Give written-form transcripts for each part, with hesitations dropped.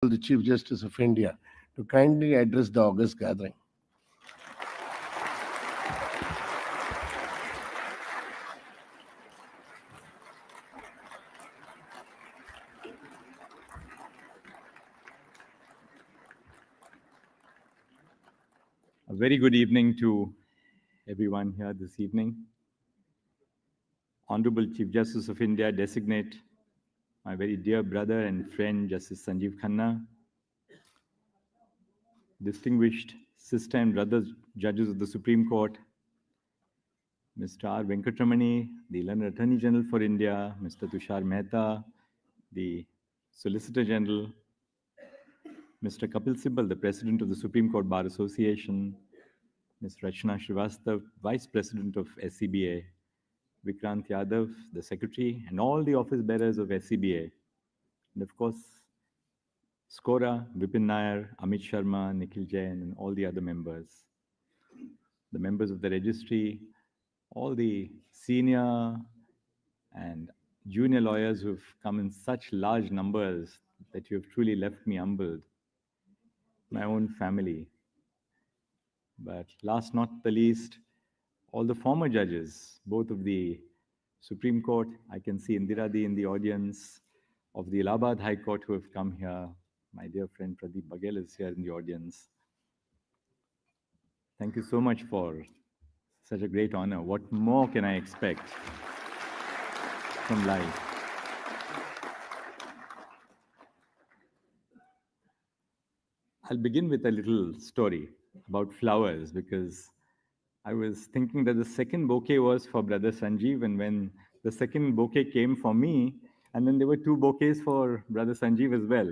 the Chief Justice of India to kindly address the August gathering. A very good evening to everyone here this evening. Honorable Chief Justice of India designate, my very dear brother and friend Justice Sanjeev Khanna, distinguished sister and brother judges of the Supreme Court, Mr. R. Venkatramani, the Learned Attorney General for India, Mr. Tushar Mehta, the Solicitor General, Mr. Kapil Sibal, the President of the Supreme Court Bar Association, Ms. Rachna Srivastav, Vice President of SCBA, Vikrant Yadav, the Secretary, and all the office bearers of SCBA, and of course, Skora, Vipin Nair, Amit Sharma, Nikhil Jain, and all the other members, the members of the registry, all the senior and junior lawyers who've come in such large numbers that you have truly left me humbled, my own family. But last not the least, all the former judges, both of the Supreme Court, I can see Indiradi in the audience, of the Allahabad High Court who have come here. My dear friend Pradeep Baghel is here in the audience. Thank you so much for such a great honor. What more can I expect from life? I'll begin with a little story about flowers because I was thinking that the second bouquet was for Brother Sanjeev, and when the second bouquet came for me, and then there were two bouquets for Brother Sanjeev as well.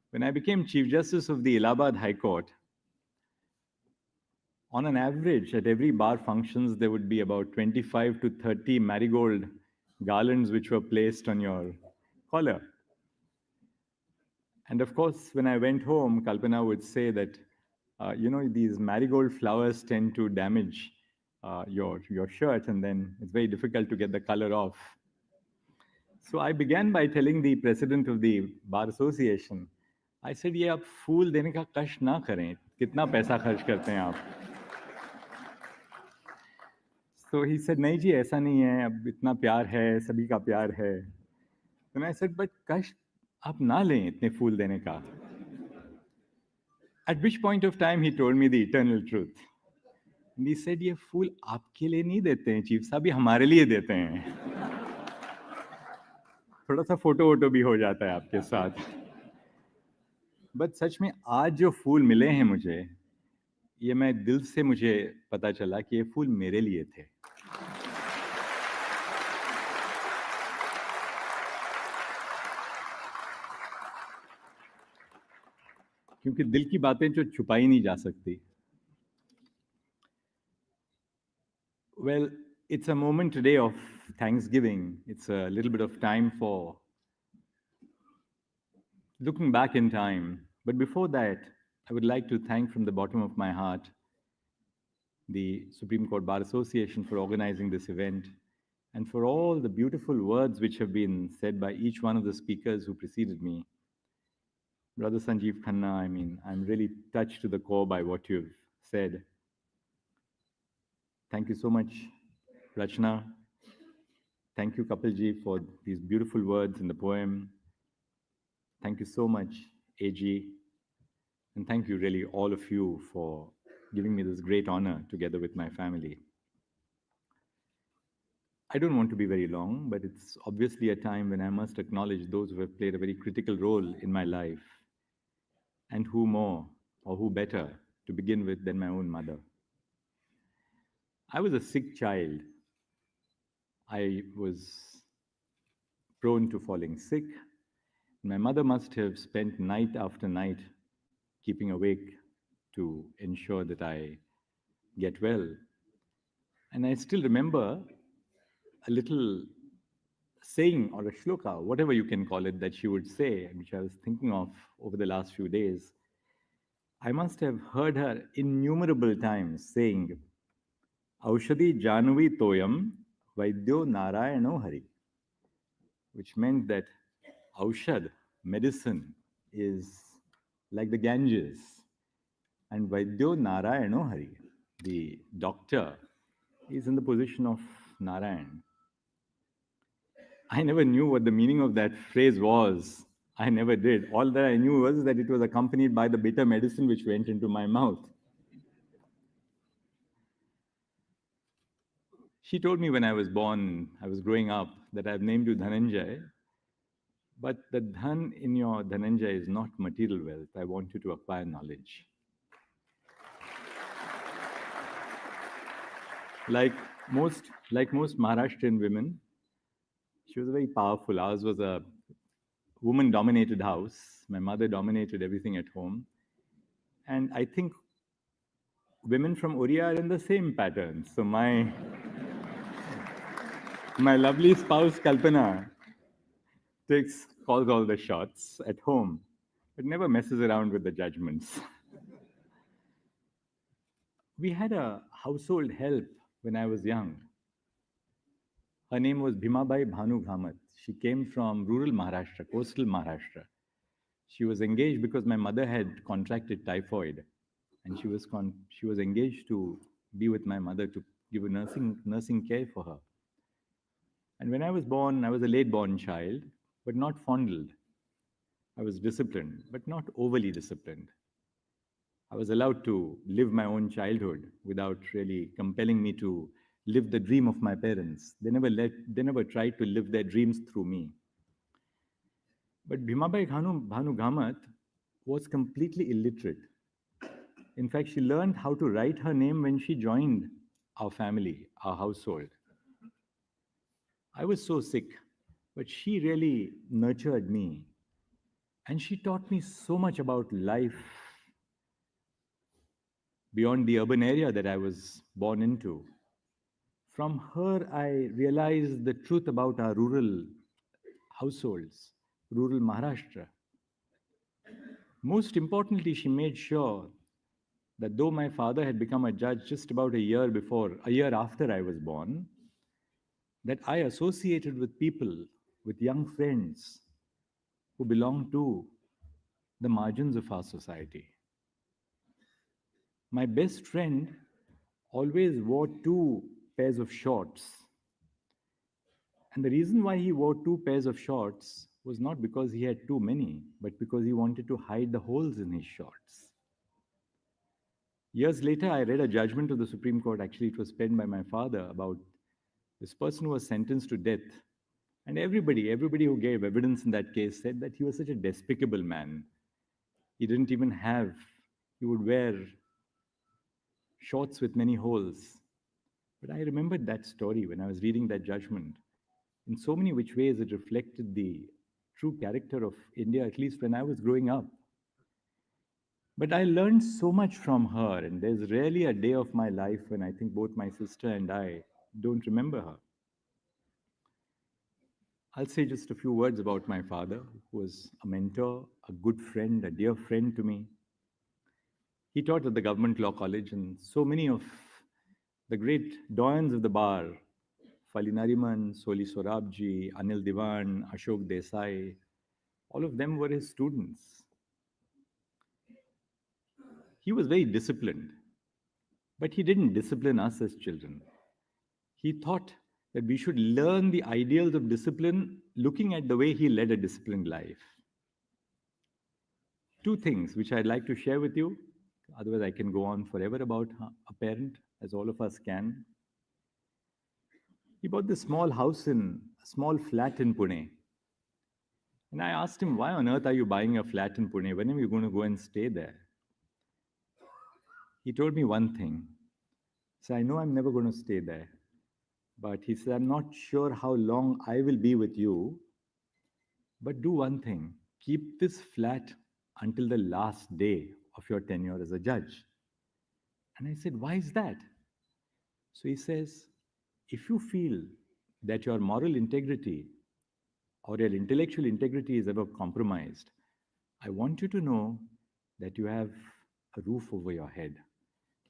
When I became Chief Justice of the Allahabad High Court, on an average, at every bar functions, there would be about 25 to 30 marigold garlands which were placed on your collar. And of course, when I went home, Kalpana would say that, these marigold flowers tend to damage your shirt, and then it's very difficult to get the color off. So I began by telling the president of the Bar Association, I said, ये आप फूल देने का कष्ट ना करें, कितना पैसा खर्च करते हैं आप? So he said, नहीं जी, ऐसा नहीं है, अब इतना प्यार है, सभी का प्यार है. And I said, but कष्ट आप ना लें इतने फूल देने का. At which point of time he told me the eternal truth. And he said, ये फूल आपके लिए नहीं देते हैं चीफ साहब, ये हमारे लिए देते हैं. थोड़ा सा फोटो वोटो भी हो जाता है आपके साथ. बट सच में आज जो फूल मिले हैं मुझे, ये मैं दिल से मुझे पता चला कि ये फूल मेरे लिए थे. क्योंकि दिल की बातें जो छुपाई नहीं जा सकती. Well, it's a moment today of Thanksgiving. It's a little bit of time for looking back in time. But before that, I would like to thank from the bottom of my heart the Supreme Court Bar Association for organizing this event and for all the beautiful words which have been said by each one of the speakers who preceded me. Brother Sanjeev Khanna, I'm really touched to the core by what you've said. Thank you so much, Rachna. Thank you, Kapilji, for these beautiful words in the poem. Thank you so much, AG. And thank you, really, all of you, for giving me this great honor together with my family. I don't want to be very long, but it's obviously a time when I must acknowledge those who have played a very critical role in my life. And who more, or who better, to begin with than my own mother. I was a sick child. I was prone to falling sick. My mother must have spent night after night keeping awake to ensure that I get well. And I still remember a little saying or a shloka, whatever you can call it, that she would say, which I was thinking of over the last few days. I must have heard her innumerable times saying, Aushadhi Janvi Toyam Vaidyo Narayano Hari, which meant that Aushad, medicine, is like the Ganges, and Vaidyo Narayano Hari, the doctor, is in the position of Narayan. I never knew what the meaning of that phrase was. I never did. All that I knew was that it was accompanied by the bitter medicine which went into my mouth. She told me when I was born, I was growing up, that I've named you Dhananjay, but the dhan in your Dhananjay is not material wealth. I want you to acquire knowledge. Like most Maharashtrian women, she was very powerful. Ours was a woman-dominated house. My mother dominated everything at home. And I think women from Oriya are in the same pattern. So my lovely spouse, Kalpana, calls all the shots at home, but never messes around with the judgments. We had a household help when I was young. Her name was Bhimabai Bhanu Ghamat. She came from rural Maharashtra, coastal Maharashtra. She was engaged because my mother had contracted typhoid, and she was engaged to be with my mother to give a nursing care for her. And when I was born, I was a late-born child, but not fondled. I was disciplined, but not overly disciplined. I was allowed to live my own childhood without really compelling me to live the dream of my parents. They never tried to live their dreams through me. But Bhimabai Bhanu Ghamat was completely illiterate. In fact, she learned how to write her name when she joined our family, our household. I was so sick, but she really nurtured me. And she taught me so much about life beyond the urban area that I was born into. From her, I realized the truth about our rural households, rural Maharashtra. Most importantly, she made sure that though my father had become a judge just about a year after I was born, that I associated with people, with young friends who belonged to the margins of our society. My best friend always wore 2 pairs of shorts. And the reason why he wore 2 pairs of shorts was not because he had too many, but because he wanted to hide the holes in his shorts. Years later, I read a judgment of the Supreme Court. Actually, it was penned by my father about this person who was sentenced to death. And everybody who gave evidence in that case said that he was such a despicable man. He would wear shorts with many holes. But I remembered that story when I was reading that judgment. In so many which ways, it reflected the true character of India, at least when I was growing up. But I learned so much from her, and there's rarely a day of my life when I think both my sister and I don't remember her. I'll say just a few words about my father, who was a mentor, a good friend, a dear friend to me. He taught at the Government Law College, and so many of the great doyens of the bar, Fali Nariman, Soli Sorabji, Anil Diwan, Ashok Desai, all of them were his students. He was very disciplined, but he didn't discipline us as children. He thought that we should learn the ideals of discipline looking at the way he led a disciplined life. 2 things which I'd like to share with you, otherwise I can go on forever about a parent, as all of us can. He bought this small flat in Pune. And I asked him, why on earth are you buying a flat in Pune? When are you going to go and stay there? He told me one thing. He said, I know I'm never going to stay there. But he said, I'm not sure how long I will be with you. But do one thing. Keep this flat until the last day of your tenure as a judge. And I said, why is that? So he says, if you feel that your moral integrity or your intellectual integrity is ever compromised, I want you to know that you have a roof over your head.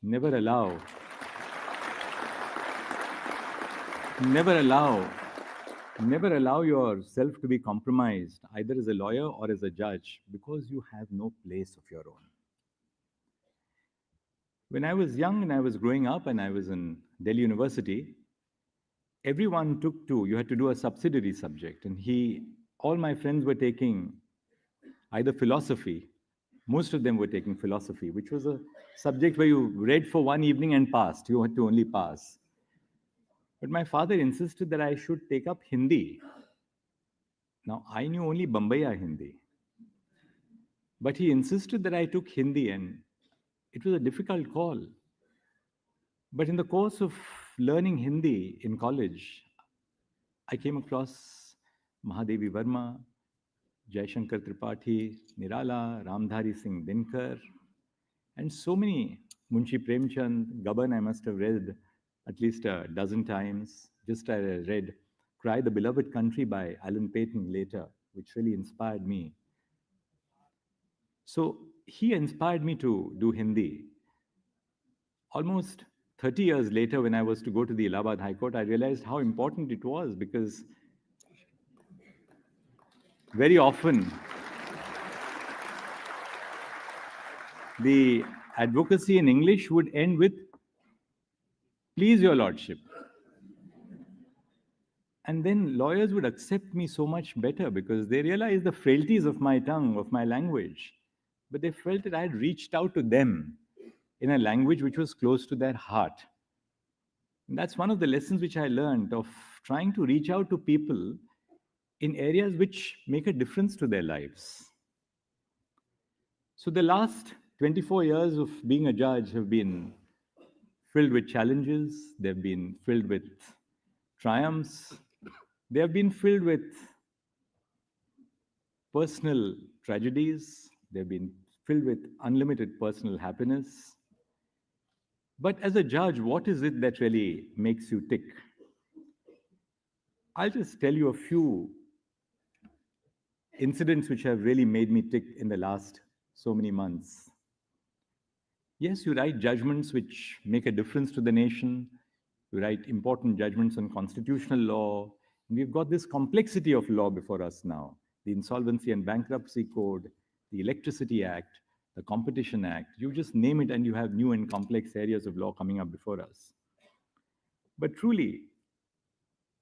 Never allow Never allow yourself to be compromised, either as a lawyer or as a judge, because you have no place of your own. When I was young and I was growing up and I was in Delhi University, everyone you had to do a subsidiary subject. And all my friends were taking either philosophy, most of them were taking philosophy, which was a subject where you read for one evening and passed. You had to only pass. But my father insisted that I should take up Hindi. Now, I knew only Bombaya Hindi. But he insisted that I took Hindi, and it was a difficult call. But in the course of learning Hindi in college, I came across Mahadevi Verma, Jaishankar Tripathi, Nirala, Ramdhari Singh Dinkar, and so many. Munshi Premchand, Gaban, I must have read at least a dozen times. Just I read Cry the Beloved Country by Alan Paton later, which really inspired me. So he inspired me to do Hindi. Almost 30 years later, when I was to go to the Allahabad High Court, I realized how important it was, because very often the advocacy in English would end with, "Please, Your Lordship." And then lawyers would accept me so much better because they realized the frailties of my tongue, of my language. But they felt that I had reached out to them in a language which was close to their heart. And that's one of the lessons which I learned of trying to reach out to people in areas which make a difference to their lives. So the last 24 years of being a judge have been filled with challenges, they've been filled with triumphs, they have been filled with personal tragedies, they've been filled with unlimited personal happiness. But as a judge, what is it that really makes you tick? I'll just tell you a few incidents which have really made me tick in the last so many months. Yes, you write judgments which make a difference to the nation. You write important judgments on constitutional law. And we've got this complexity of law before us now. The Insolvency and Bankruptcy Code, the Electricity Act, the Competition Act. You just name it and you have new and complex areas of law coming up before us. But truly,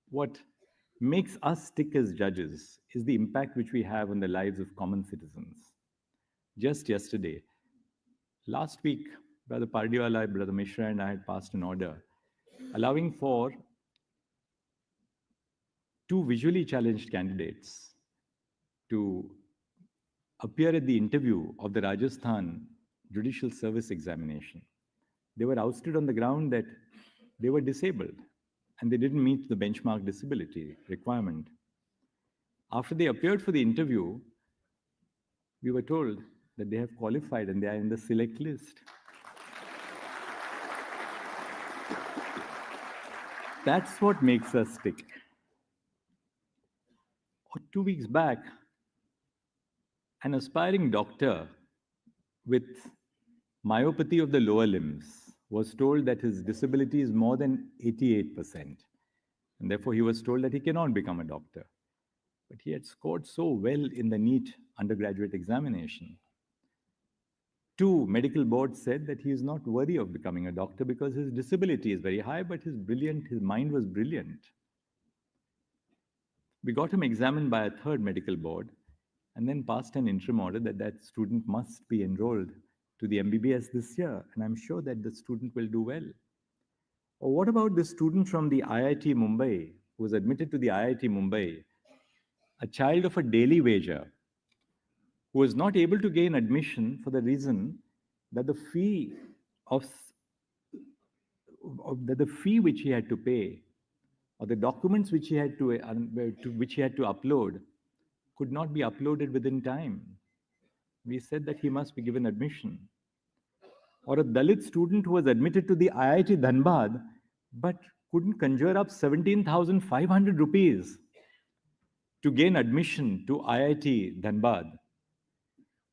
what makes us tick as judges is the impact which we have on the lives of common citizens. Just yesterday, last week, Brother Pardiwala, Brother Mishra, and I had passed an order allowing for 2 visually challenged candidates to appear at the interview of the Rajasthan Judicial Service Examination. They were ousted on the ground that they were disabled and they didn't meet the benchmark disability requirement. After they appeared for the interview, we were told that they have qualified and they are in the select list. That's what makes us tick. 2 weeks back, an aspiring doctor with myopathy of the lower limbs was told that his disability is more than 88%. And therefore, he was told that he cannot become a doctor. But he had scored so well in the NEET undergraduate examination. 2 medical boards said that he is not worthy of becoming a doctor because his disability is very high, but his mind was brilliant. We got him examined by a 3rd medical board and then passed an interim order that that student must be enrolled to the MBBS this year. And I'm sure that the student will do well. Or what about the student from the IIT Mumbai who was admitted to the IIT Mumbai, a child of a daily wager who was not able to gain admission for the reason that the fee which he had to pay, or the documents which he had to upload, could not be uploaded within time. We said that he must be given admission. Or a Dalit student who was admitted to the IIT Dhanbad but couldn't conjure up 17,500 rupees to gain admission to IIT Dhanbad.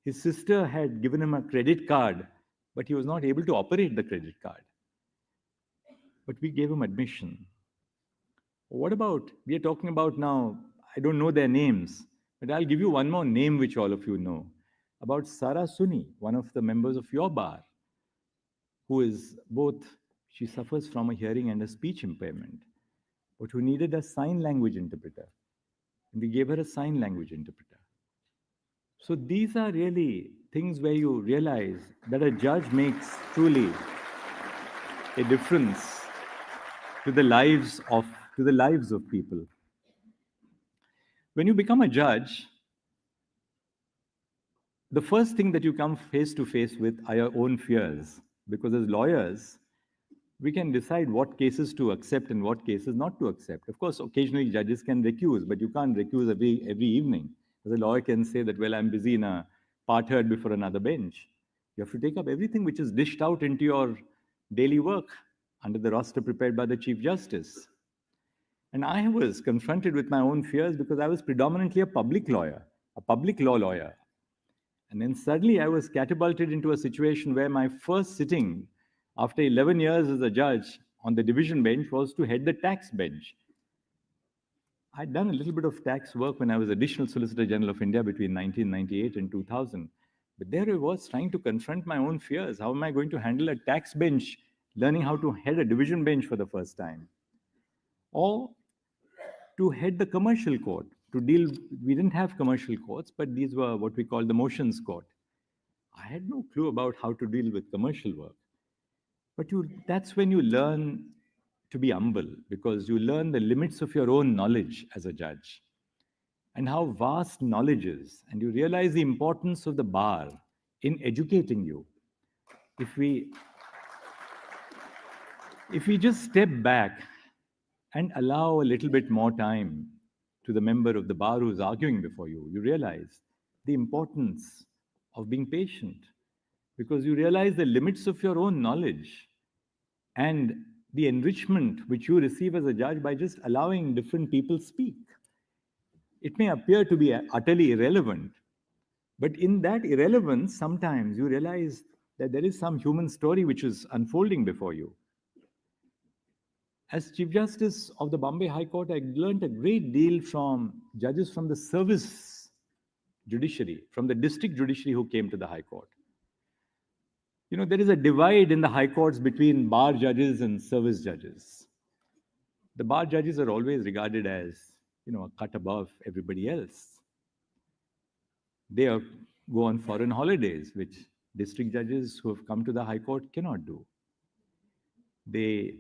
His sister had given him a credit card, but he was not able to operate the credit card. But we gave him admission. What about, we are talking about now, I don't know their names, but I'll give you one more name which all of you know, about Sara Suni, one of the members of your bar, who is both, she suffers from a hearing and a speech impairment, but who needed a sign language interpreter. And we gave her a sign language interpreter. So these are really things where you realize that a judge makes truly a difference to the lives of people. When you become a judge, the first thing that you come face to face with are your own fears, because as lawyers, we can decide what cases to accept and what cases not to accept. Of course, occasionally judges can recuse, but you can't recuse every evening. As a lawyer can say that, well, I'm busy in a part heard before another bench. You have to take up everything which is dished out into your daily work under the roster prepared by the Chief Justice. And I was confronted with my own fears because I was predominantly a public lawyer, a public law lawyer. And then suddenly I was catapulted into a situation where my first sitting after 11 years as a judge on the division bench was to head the tax bench. I'd done a little bit of tax work when I was Additional Solicitor General of India between 1998 and 2000. But there I was trying to confront my own fears. How am I going to handle a tax bench, learning how to head a division bench for the first time? Or to head the commercial court, to deal, we didn't have commercial courts, but these were what we call the motions court. I had no clue about how to deal with commercial work. But that's when you learn to be humble, because you learn the limits of your own knowledge as a judge and how vast knowledge is. And you realize the importance of the bar in educating you. If we just step back and allow a little bit more time to the member of the bar who's arguing before you, you realize the importance of being patient, because you realize the limits of your own knowledge and the enrichment which you receive as a judge by just allowing different people speak. It may appear to be utterly irrelevant, but in that irrelevance, sometimes you realize that there is some human story which is unfolding before you. As Chief Justice of the Bombay High Court, I learned a great deal from judges from the service judiciary, from the district judiciary who came to the High Court. You know, there is a divide in the High Courts between bar judges and service judges. The bar judges are always regarded as, you know, a cut above everybody else. They go on foreign holidays, which district judges who have come to the High Court cannot do. They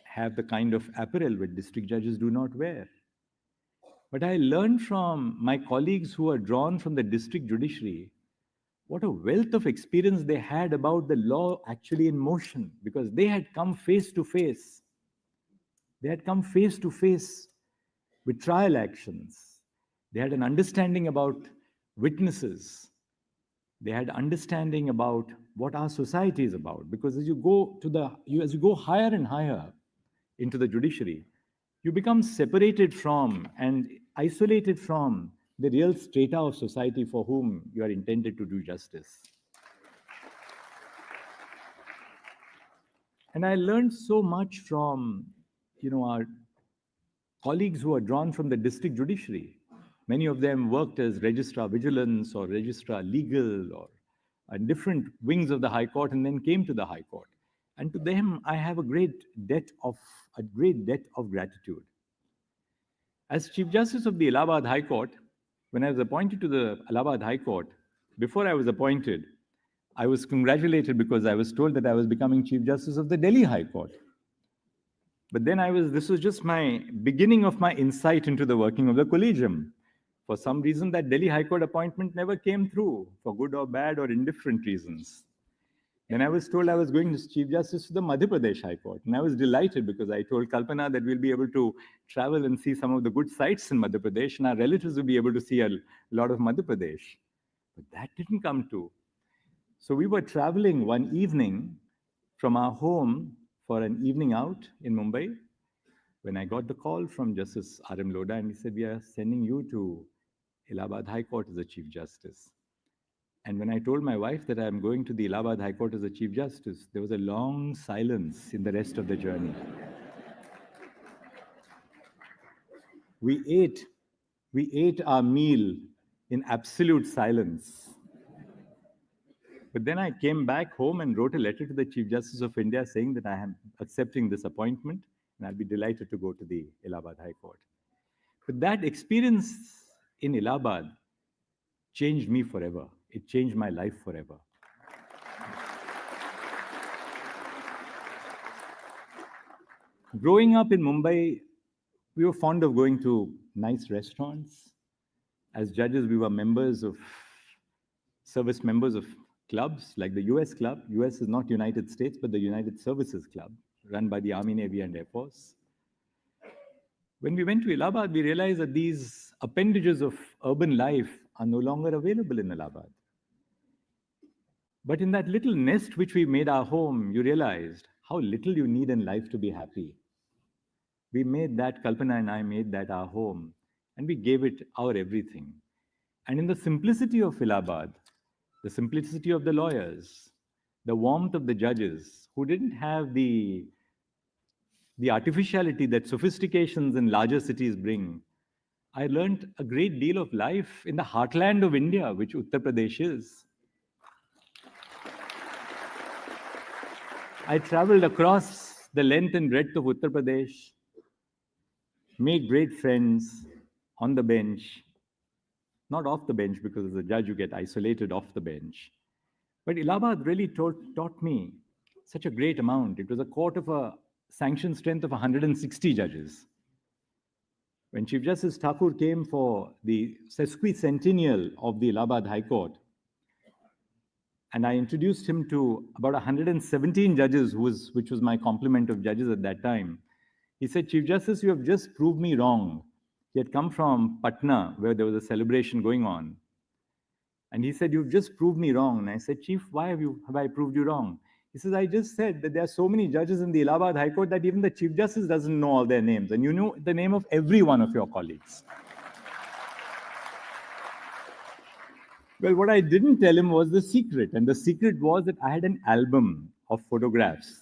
have the kind of apparel which district judges do not wear. But I learned from my colleagues who are drawn from the district judiciary what a wealth of experience they had about the law actually in motion, because they had come face to face. They had come face to face with trial actions. They had an understanding about witnesses. They had understanding about what our society is about. Because as you go higher and higher into the judiciary, you become separated from and isolated from the real strata of society for whom you are intended to do justice. And I learned so much from, you know, our colleagues who are drawn from the district judiciary. Many of them worked as registrar vigilance or registrar legal or different wings of the High Court, and then came to the High Court. And to them, I have a great debt of gratitude. As Chief Justice of the Allahabad High Court, when I was appointed to the Allahabad High Court, before I was appointed, I was congratulated because I was told that I was becoming Chief Justice of the Delhi High Court. But then this was just my beginning of my insight into the working of the Collegium. For some reason, that Delhi High Court appointment never came through, for good or bad or indifferent reasons. Then I was told I was going as Chief Justice to the Madhya Pradesh High Court. And I was delighted because I told Kalpana that we'll be able to travel and see some of the good sites in Madhya Pradesh, and our relatives will be able to see a lot of Madhya Pradesh. But that didn't come true. So we were traveling one evening from our home for an evening out in Mumbai, when I got the call from Justice R.M. Lodha, and he said, we are sending you to Allahabad High Court as a Chief Justice. And when I told my wife that I'm going to the Allahabad High Court as a Chief Justice, there was a long silence in the rest of the journey. We ate our meal in absolute silence. But then I came back home and wrote a letter to the Chief Justice of India saying that I am accepting this appointment and I'll be delighted to go to the Allahabad High Court. But that experience in Allahabad changed me forever. It changed my life forever. Growing up in Mumbai, we were fond of going to nice restaurants. As judges, we were service members of clubs like the US Club. US is not United States, but the United Services Club, run by the Army, Navy, and Air Force. When we went to Allahabad, we realized that these appendages of urban life are no longer available in Allahabad. But in that little nest which we made our home, you realized how little you need in life to be happy. We made that, Kalpana and I made that our home, and we gave it our everything. And in the simplicity of Allahabad, the simplicity of the lawyers, the warmth of the judges, who didn't have the artificiality that sophistications in larger cities bring, I learned a great deal of life in the heartland of India, which Uttar Pradesh is. I traveled across the length and breadth of Uttar Pradesh, made great friends on the bench, not off the bench, because as a judge you get isolated off the bench. But Allahabad really taught me such a great amount. It was a court of a sanctioned strength of 160 judges. When Chief Justice Thakur came for the sesquicentennial of the Allahabad High Court, and I introduced him to about 117 judges, which was my complement of judges at that time, he said, Chief Justice, you have just proved me wrong. He had come from Patna, where there was a celebration going on. And he said, you've just proved me wrong. And I said, Chief, why have I proved you wrong? He says, I just said that there are so many judges in the Allahabad High Court that even the Chief Justice doesn't know all their names. And you know the name of every one of your colleagues. Well, what I didn't tell him was the secret. And the secret was that I had an album of photographs.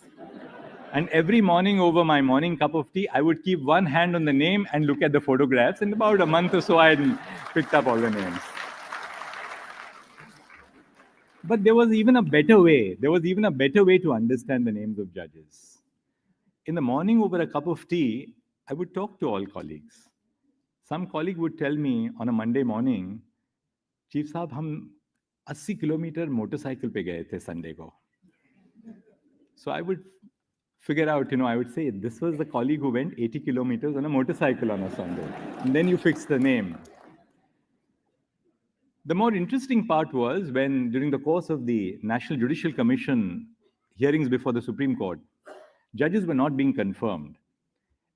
And every morning over my morning cup of tea, I would keep one hand on the name and look at the photographs. And about a month or so, I had picked up all the names. But there was even a better way. There was even a better way to understand the names of judges. In the morning over a cup of tea, I would talk to all colleagues. Some colleague would tell me on a Monday morning, Chief Saab, hum 80 kilometer motorcycle pe gaye the Sunday ko. So I would figure out, I would say, this was the colleague who went 80 kilometers on a motorcycle on a Sunday. And then you fix the name. The more interesting part was when, during the course of the National Judicial Commission hearings before the Supreme Court, judges were not being confirmed.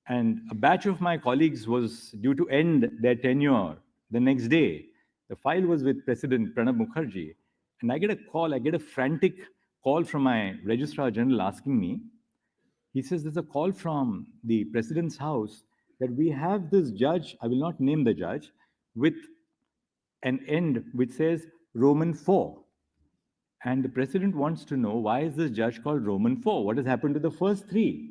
And a batch of my colleagues was due to end their tenure the next day. The file was with President Pranab Mukherjee. And I get a frantic call from my Registrar General asking me, he says, there's a call from the President's house that we have this judge, I will not name the judge, with an end which says Roman 4. And the President wants to know, why is this judge called Roman 4? What has happened to the first 3?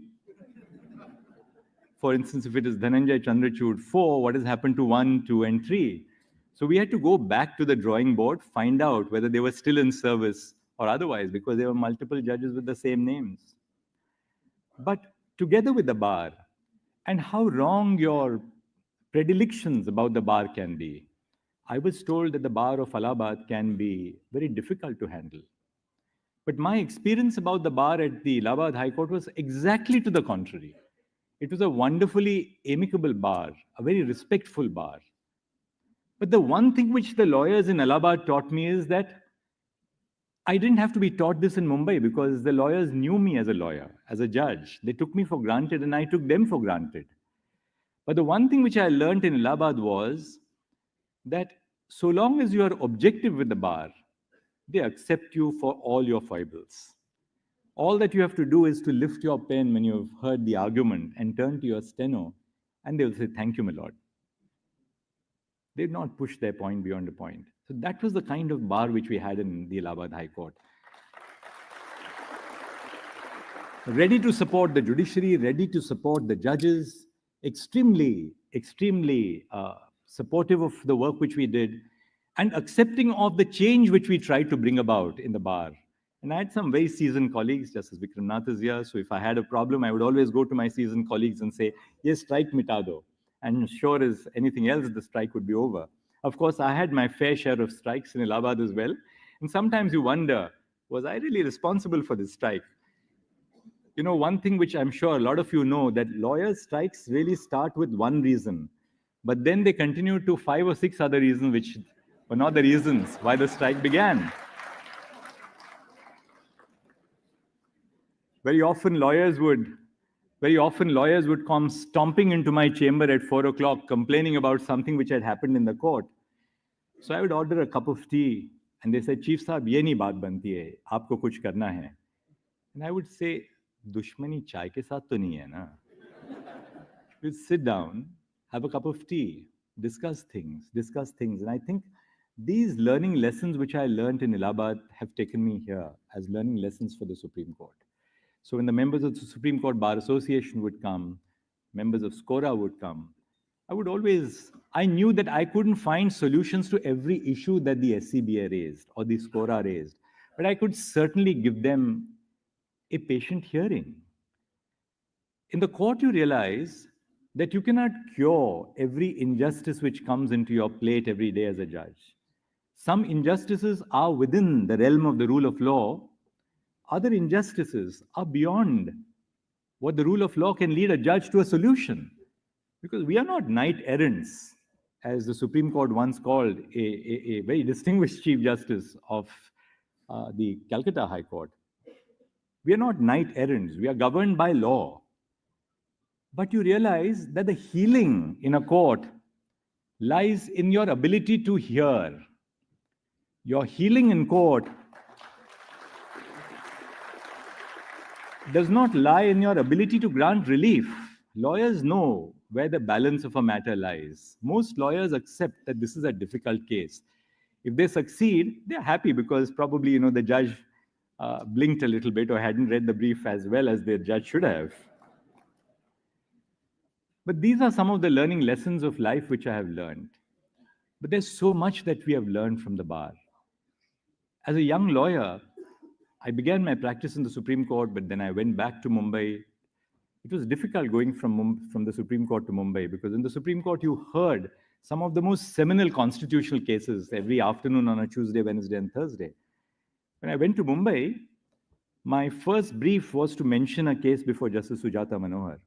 For instance, if it is Dhananjay Chandrachud 4, what has happened to 1, 2, and 3? So we had to go back to the drawing board, find out whether they were still in service or otherwise, because there were multiple judges with the same names. But together with the bar, and how wrong your predilections about the bar can be, I was told that the bar of Allahabad can be very difficult to handle. But my experience about the bar at the Allahabad High Court was exactly to the contrary. It was a wonderfully amicable bar, a very respectful bar. But the one thing which the lawyers in Allahabad taught me is that I didn't have to be taught this in Mumbai, because the lawyers knew me as a lawyer, as a judge. They took me for granted and I took them for granted. But the one thing which I learned in Allahabad was that so long as you are objective with the bar, they accept you for all your foibles. All that you have to do is to lift your pen when you've heard the argument and turn to your steno, and they'll say, thank you, my lord. They've not pushed their point beyond a point. So that was the kind of bar which we had in the Allahabad High Court. Ready to support the judiciary, ready to support the judges, extremely extremely supportive of the work which we did and accepting of the change which we tried to bring about in the bar. And I had some very seasoned colleagues, just as Vikramnath is here. So if I had a problem, I would always go to my seasoned colleagues and say, yes, strike mita do. And sure as anything else, the strike would be over. Of course, I had my fair share of strikes in Allahabad as well. And sometimes you wonder, was I really responsible for this strike? You know, one thing which I'm sure a lot of you know, that lawyers' strikes really start with one reason, but then they continue to 5 or 6 other reasons which were not the reasons why the strike began. Very often lawyers would come stomping into my chamber at 4 o'clock complaining about something which had happened in the court. So I would order a cup of tea and they said, Chief Saab, ye nahi baat banti hai, aapko kuch karna hai. And I would say, dushmani chai ke saath to nahi hai na. We'll sit down, have a cup of tea, discuss things. And I think these learning lessons which I learned in Allahabad have taken me here as learning lessons for the Supreme Court. So when the members of the Supreme Court Bar Association would come, members of SCORA would come, I knew that I couldn't find solutions to every issue that the SCBA raised or the SCORA raised, but I could certainly give them a patient hearing. In the court, you realize that you cannot cure every injustice which comes into your plate every day as a judge. Some injustices are within the realm of the rule of law. Other injustices are beyond what the rule of law can lead a judge to a solution. Because we are not knight errants, as the Supreme Court once called a very distinguished Chief Justice of the Calcutta High Court. We are not knight errants. We are governed by law. But you realize that the healing in a court lies in your ability to hear. Your healing in court does not lie in your ability to grant relief. Lawyers know where the balance of a matter lies. Most lawyers accept that this is a difficult case. If they succeed, they're happy because probably the judge blinked a little bit or hadn't read the brief as well as the judge should have. But these are some of the learning lessons of life which I have learned. But there's so much that we have learned from the bar. As a young lawyer, I began my practice in the Supreme Court, but then I went back to Mumbai. It was difficult going from the Supreme Court to Mumbai because in the Supreme Court, you heard some of the most seminal constitutional cases every afternoon on a Tuesday, Wednesday, and Thursday. When I went to Mumbai, my first brief was to mention a case before Justice Sujata Manohar.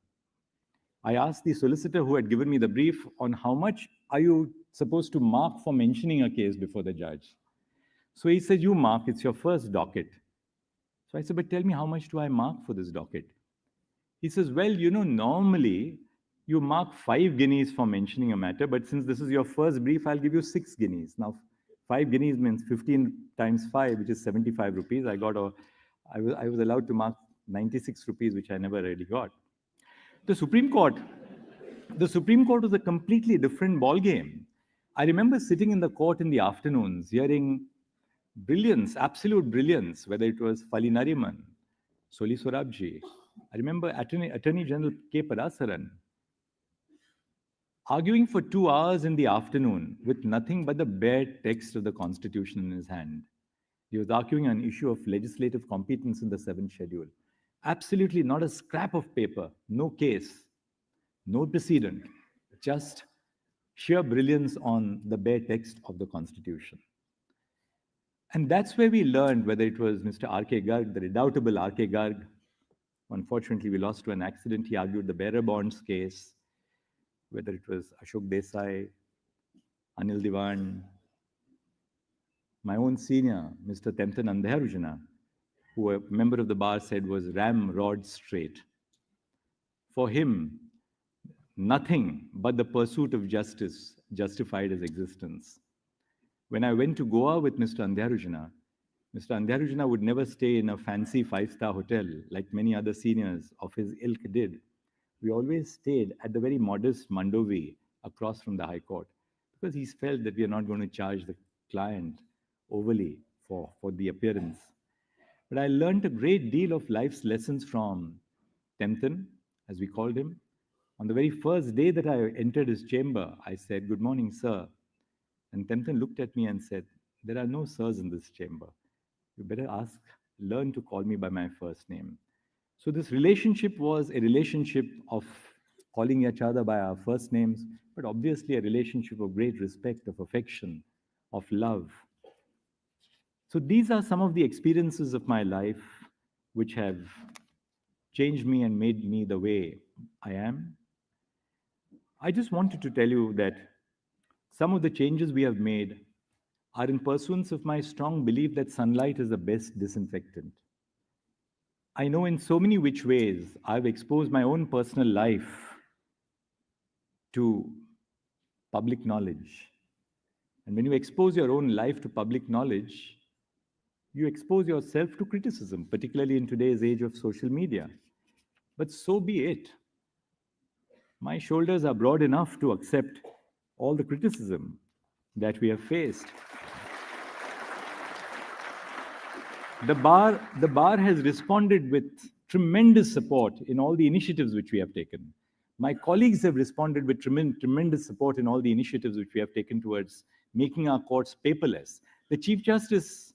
I asked the solicitor who had given me the brief on how much are you supposed to mark for mentioning a case before the judge. So he said, you mark, it's your first docket. So I said, but tell me, how much do I mark for this docket? He says, well, normally you mark 5 guineas for mentioning a matter, but since this is your first brief, I'll give you 6 guineas. Now, 5 guineas means 15 times 5, which is 75 rupees. I was allowed to mark 96 rupees, which I never really got. The Supreme Court was a completely different ballgame. I remember sitting in the court in the afternoons, hearing brilliance, absolute brilliance, whether it was Fali Nariman, Soli Sorabji. I remember Attorney General K. Parasaran arguing for 2 hours in the afternoon with nothing but the bare text of the Constitution in his hand. He was arguing an issue of legislative competence in the 7th schedule. Absolutely not a scrap of paper, no case, no precedent, just sheer brilliance on the bare text of the Constitution. And that's where we learned, whether it was Mr. R.K. Garg, the redoubtable R.K. Garg. Unfortunately, we lost to an accident. He argued the bearer bonds case, whether it was Ashok Desai, Anil Diwan, my own senior, Mr. Temten Andharujana, who a member of the bar said was ramrod straight. For him, nothing but the pursuit of justice justified his existence. When I went to Goa with Mr. Andharujana would never stay in a fancy 5-star hotel like many other seniors of his ilk did. We always stayed at the very modest Mandovi across from the High Court because he felt that we are not going to charge the client overly for the appearance. But I learned a great deal of life's lessons from Temten, as we called him, On the very first day that I entered his chamber, I said, "Good morning, sir." And Tempton looked at me and said, "There are no sirs in this chamber. You better learn to call me by my first name." So this relationship was a relationship of calling each other by our first names, but obviously a relationship of great respect, of affection, of love. So these are some of the experiences of my life which have changed me and made me the way I am. I just wanted to tell you that some of the changes we have made are in pursuance of my strong belief that sunlight is the best disinfectant. I know in so many which ways I've exposed my own personal life to public knowledge. And when you expose your own life to public knowledge, you expose yourself to criticism, particularly in today's age of social media. But so be it. My shoulders are broad enough to accept all the criticism that we have faced. The bar has responded with tremendous support in all the initiatives which we have taken. My colleagues have responded with tremendous support in all the initiatives which we have taken towards making our courts paperless. The Chief Justice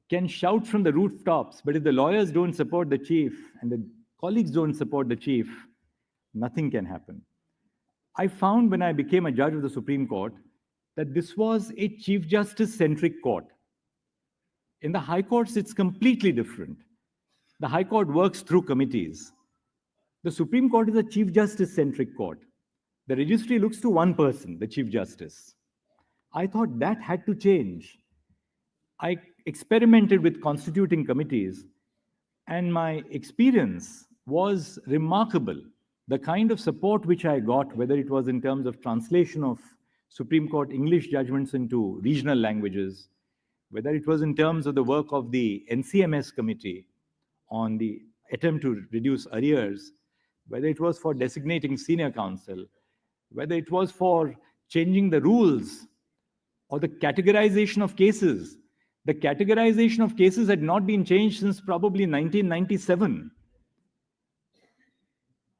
can shout from the rooftops, but if the lawyers don't support the chief and the colleagues don't support the chief, nothing can happen. I found when I became a judge of the Supreme Court that this was a Chief Justice-centric court. In the High Courts, it's completely different. The High Court works through committees. The Supreme Court is a Chief Justice-centric court. The registry looks to one person, the Chief Justice. I thought that had to change. I experimented with constituting committees, and my experience was remarkable. The kind of support which I got, whether it was in terms of translation of Supreme Court English judgments into regional languages, whether it was in terms of the work of the NCMS committee on the attempt to reduce arrears, whether it was for designating senior counsel, whether it was for changing the rules or the categorization of cases. The categorization of cases had not been changed since probably 1997.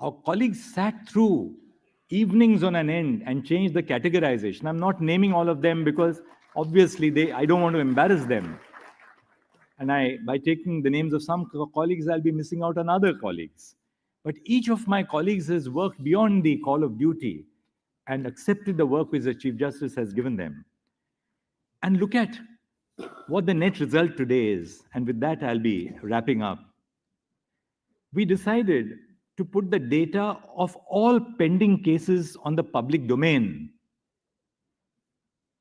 Our colleagues sat through evenings on an end and changed the categorization. I'm not naming all of them because obviously I don't want to embarrass them. And by taking the names of some colleagues, I'll be missing out on other colleagues. But each of my colleagues has worked beyond the call of duty and accepted the work which the Chief Justice has given them. And look at what the net result today is. And with that, I'll be wrapping up. We decided to put the data of all pending cases on the public domain.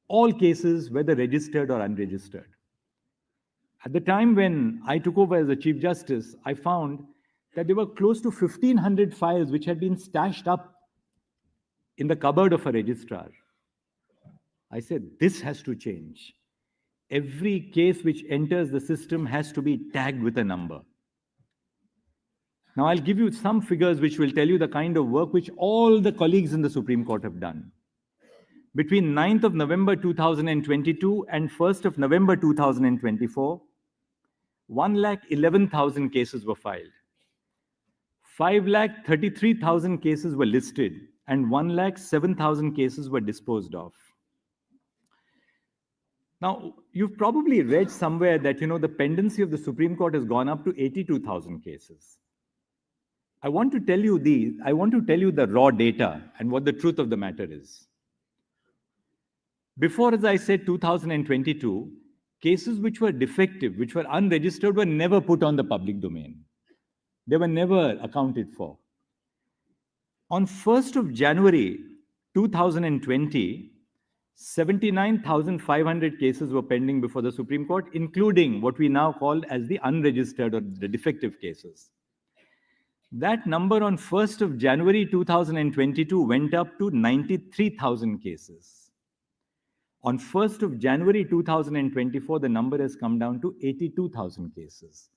All cases, whether registered or unregistered. At the time when I took over as the Chief Justice, I found that there were close to 1,500 files which had been stashed up in the cupboard of a registrar. I said, this has to change. Every case which enters the system has to be tagged with a number. Now, I'll give you some figures which will tell you the kind of work which all the colleagues in the Supreme Court have done. Between 9th of November 2022 and 1st of November 2024, 1,11,000 cases were filed. 5,33,000 cases were listed and 1,07,000 cases were disposed of. Now, you've probably read somewhere that, the pendency of the Supreme Court has gone up to 82,000 cases. I want to tell you the raw data and what the truth of the matter is. Before, as I said, 2022, cases which were defective, which were unregistered, were never put on the public domain. They were never accounted for. On 1st of January 2020, 79,500 cases were pending before the Supreme Court, including what we now call as the unregistered or the defective cases. That number on 1st of January 2022 went up to 93,000 cases. On 1st of January 2024, the number has come down to 82,000 cases.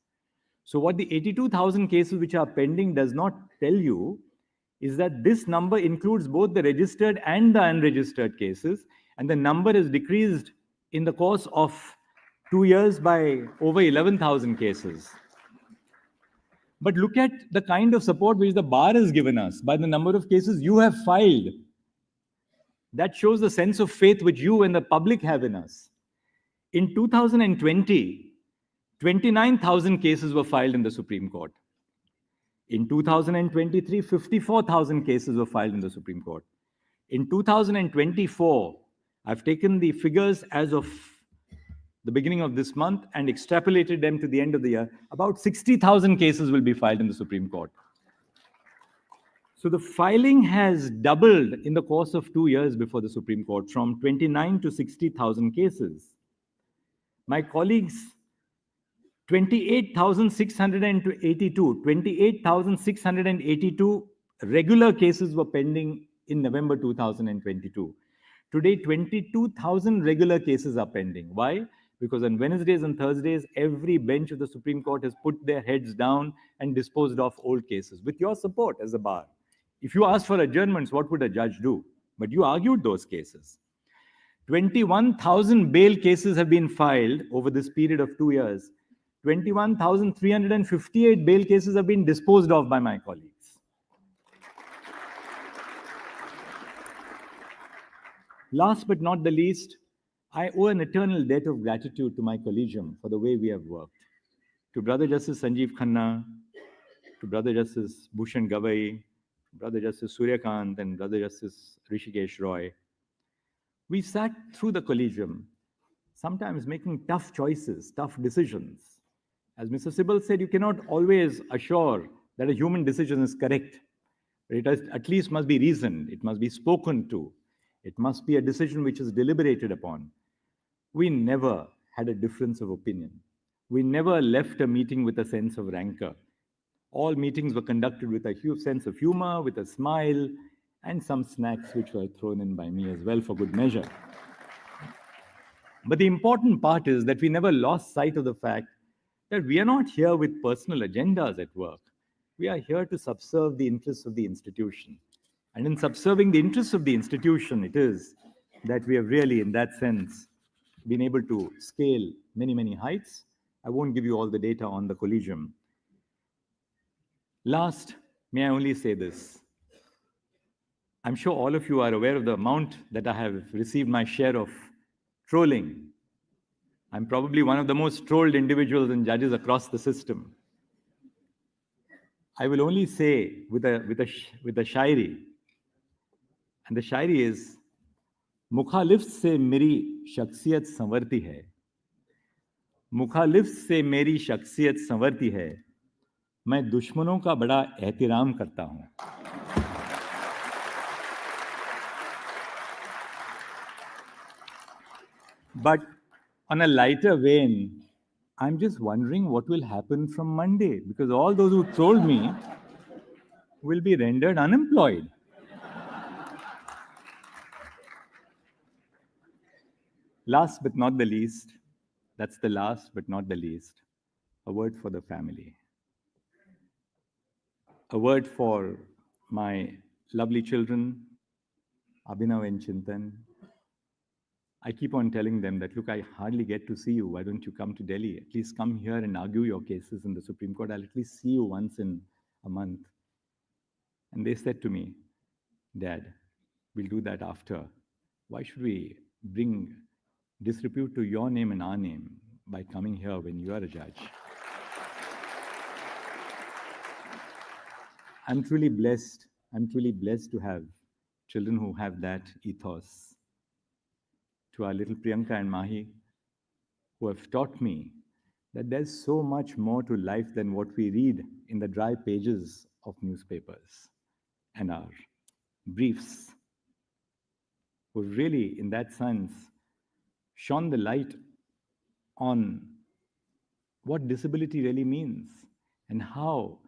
So what the 82,000 cases which are pending does not tell you is that this number includes both the registered and the unregistered cases, and the number has decreased in the course of 2 years by over 11,000 cases. But look at the kind of support which the bar has given us by the number of cases you have filed. That shows the sense of faith which you and the public have in us. In 2020, 29,000 cases were filed in the Supreme Court. In 2023, 54,000 cases were filed in the Supreme Court. In 2024, I've taken the figures as of the beginning of this month and extrapolated them to the end of the year. About 60,000 cases will be filed in the Supreme Court. So the filing has doubled in the course of 2 years before the Supreme Court, from 29 to 60,000 cases. My colleagues, 28,682 regular cases were pending in November 2022. Today, 22,000 regular cases are pending. Why? Because on Wednesdays and Thursdays, every bench of the Supreme Court has put their heads down and disposed of old cases, with your support as a bar. If you asked for adjournments, what would a judge do? But you argued those cases. 21,000 bail cases have been filed over this period of 2 years. 21,358 bail cases have been disposed of by my colleagues. Last but not the least, I owe an eternal debt of gratitude to my Collegium for the way we have worked. To Brother Justice Sanjeev Khanna, to Brother Justice Bhushan Gavai, Brother Justice Suryakant, and Brother Justice Rishikesh Roy. We sat through the Collegium, sometimes making tough choices, tough decisions. As Mr. Sibal said, you cannot always assure that a human decision is correct. It at least must be reasoned, it must be spoken to, it must be a decision which is deliberated upon. We never had a difference of opinion. We never left a meeting with a sense of rancor. All meetings were conducted with a huge sense of humor, with a smile, and some snacks which were thrown in by me as well for good measure. But the important part is that we never lost sight of the fact that we are not here with personal agendas at work. We are here to subserve the interests of the institution. And in subserving the interests of the institution, it is that we have really, in that sense, been able to scale many, many heights. I won't give you all the data on the Collegium. Last, may I only say this. I'm sure all of you are aware of the amount that I have received my share of trolling. I'm probably one of the most trolled individuals and judges across the system. I will only say with a shairi, and the shairi is, मुखालिफ से मेरी शख्सियत संवरती है, मुखालिफ से मेरी शख्सियत संवरती है, मैं दुश्मनों का बड़ा एहतिराम करता हूं. But on a lighter vein, I'm just wondering what will happen from Monday, because all those who trolled me will be rendered unemployed. Last but not the least, that's the last but not the least, a word for the family. A word for my lovely children, Abhinav and Chintan. I keep on telling them that, look, I hardly get to see you. Why don't you come to Delhi? At least come here and argue your cases in the Supreme Court. I'll at least see you once in a month. And they said to me, Dad, we'll do that after. Why should we bring disrepute to your name and our name by coming here when you are a judge? I'm truly blessed. I'm truly blessed to have children who have that ethos. To our little Priyanka and Mahi, who have taught me that there's so much more to life than what we read in the dry pages of newspapers and our briefs, who really, in that sense, shone the light on what disability really means and how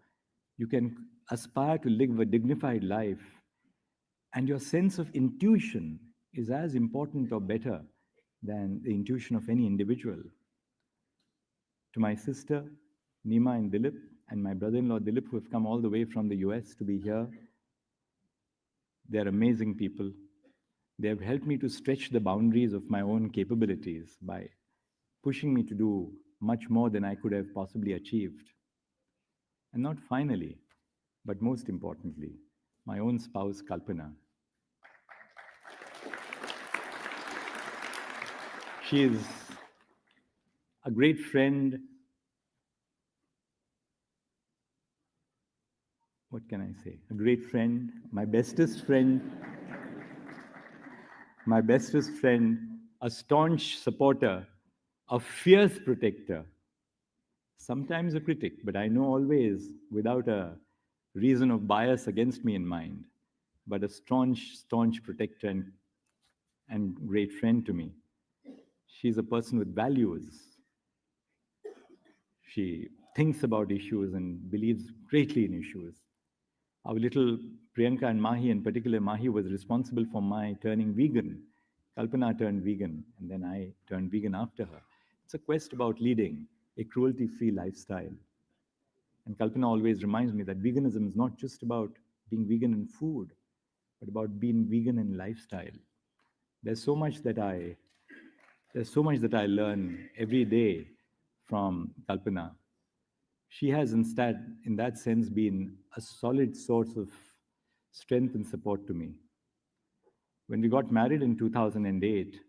you can aspire to live a dignified life, and your sense of intuition is as important or better than the intuition of any individual. To my sister, Nima and Dilip, and my brother-in-law Dilip, who have come all the way from the US to be here, they're amazing people. They have helped me to stretch the boundaries of my own capabilities by pushing me to do much more than I could have possibly achieved. And not finally, but most importantly, my own spouse, Kalpana. She is a great friend. What can I say? A great friend, my bestest friend, a staunch supporter, a fierce protector, sometimes a critic, but I know always without a reason of bias against me in mind, but a staunch protector and great friend to me. She's a person with values. She thinks about issues and believes greatly in issues. Our little Priyanka and Mahi, in particular, Mahi was responsible for my turning vegan. Kalpana turned vegan, and then I turned vegan after her. It's a quest about leading a cruelty-free lifestyle. And Kalpana always reminds me that veganism is not just about being vegan in food, but about being vegan in lifestyle. There's so much that I learn every day from Kalpana. She has instead, in that sense, been a solid source of strength and support to me. When we got married in 2008,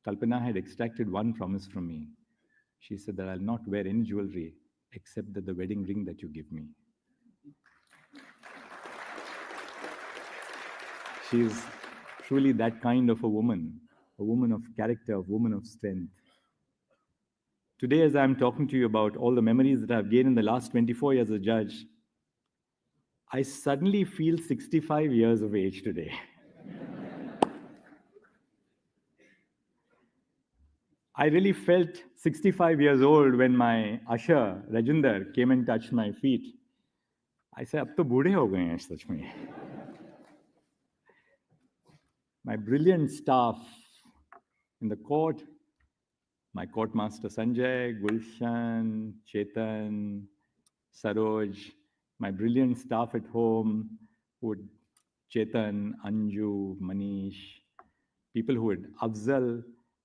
Kalpana had extracted one promise from me. She said that I'll not wear any jewelry except that the wedding ring that you give me. She is truly that kind of a woman of character, a woman of strength. Today, as I'm talking to you about all the memories that I've gained in the last 24 years as a judge, I suddenly feel 65 years of age today. I really felt 65 years old when my usher, Rajinder, came and touched my feet. I said, अब तो बूढ़े हो गए हैं सच में. My brilliant staff in the court, my court master Sanjay, Gulshan, Chetan, Saroj, my brilliant staff at home, who would Chetan, Anju, Manish, people who would Afzal,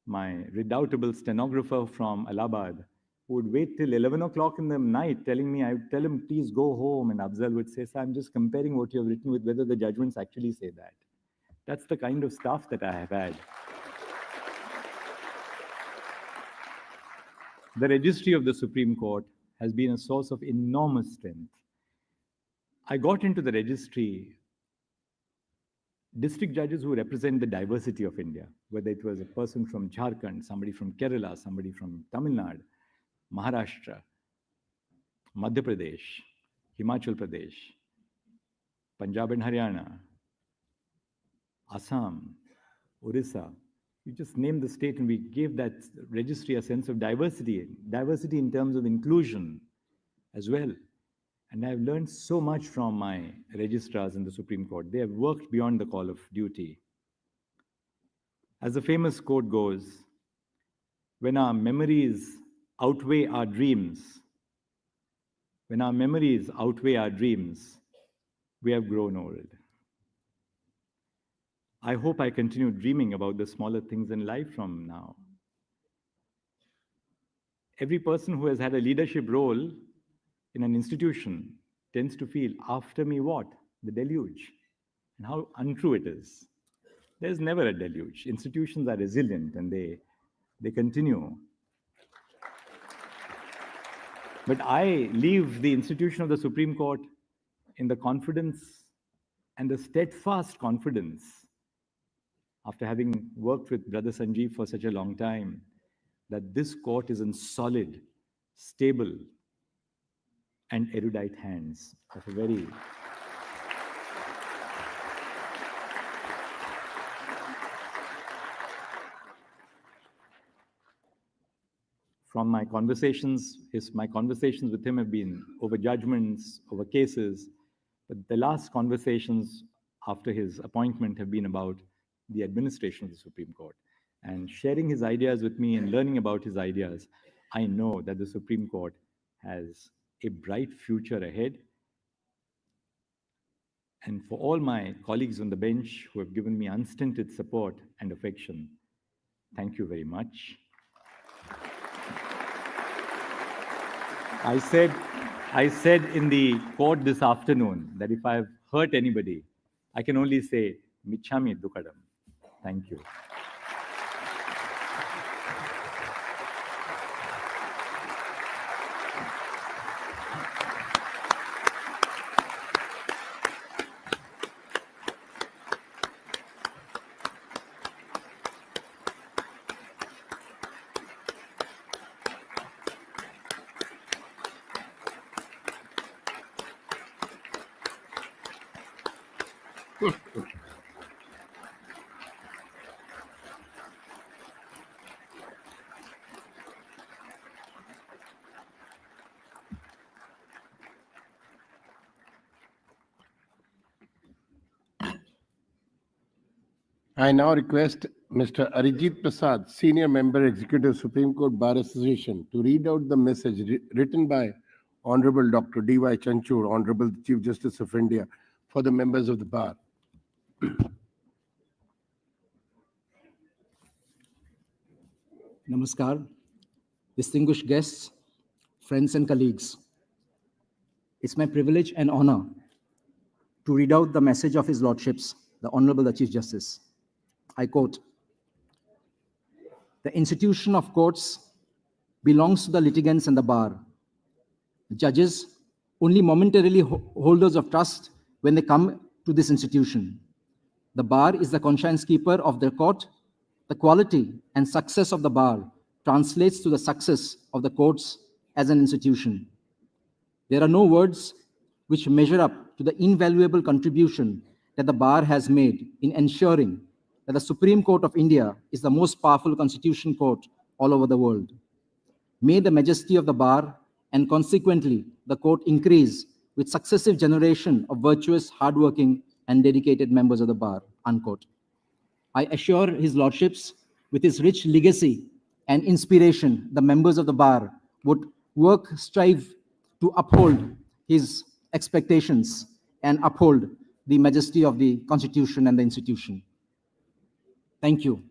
my redoubtable stenographer from Allahabad, who would wait till 11 o'clock in the night telling me, I would tell him, please go home. And Afzal would say, sir, I'm just comparing what you have written with whether the judgments actually say that. That's the kind of staff that I have had. The registry of the Supreme Court has been a source of enormous strength. I got into the registry, district judges who represent the diversity of India, whether it was a person from Jharkhand, somebody from Kerala, somebody from Tamil Nadu, Maharashtra, Madhya Pradesh, Himachal Pradesh, Punjab and Haryana, Assam, Orissa. You just name the state and we gave that registry a sense of diversity in terms of inclusion as well. And I've learned so much from my registrars in the Supreme Court. They have worked beyond the call of duty. As the famous quote goes, when our memories outweigh our dreams, we have grown old. I hope I continue dreaming about the smaller things in life from now. Every person who has had a leadership role in an institution tends to feel, after me what? The deluge. And how untrue it is. There's never a deluge. Institutions are resilient and they continue. But I leave the institution of the Supreme Court in the confidence and the steadfast confidence, after having worked with Brother Sanjeev for such a long time, that this court is in solid, stable, and erudite hands of a very from my conversations with him have been over judgments, over cases, but the last conversations after his appointment have been about the administration of the Supreme Court. And sharing his ideas with me and learning about his ideas, I know that the Supreme Court has a bright future ahead. And for all my colleagues on the bench who have given me unstinted support and affection, thank you very much. I said I said in the court this afternoon that if I've hurt anybody, I can only say, Michhami Dukadam. Thank you. I now request Mr. Arijit Prasad, Senior Member Executive Supreme Court Bar Association, to read out the message written by Honorable Dr. D.Y. Chandrachud, Honorable Chief Justice of India, for the members of the bar. Namaskar, distinguished guests, friends and colleagues. It's my privilege and honor to read out the message of His Lordships, the Honorable Chief Justice. I quote, "The institution of courts belongs to the litigants and the bar. The judges, only momentarily holders of trust when they come to this institution. The bar is the conscience keeper of the court. The quality and success of the bar translates to the success of the courts as an institution. There are no words which measure up to the invaluable contribution that the bar has made in ensuring that the Supreme Court of India is the most powerful constitution court all over the world. May the majesty of the bar and consequently the court increase with successive generation of virtuous, hardworking, and dedicated members of the bar," unquote. I assure His Lordships, with his rich legacy and inspiration, the members of the bar would strive to uphold his expectations and uphold the majesty of the Constitution and the institution. Thank you.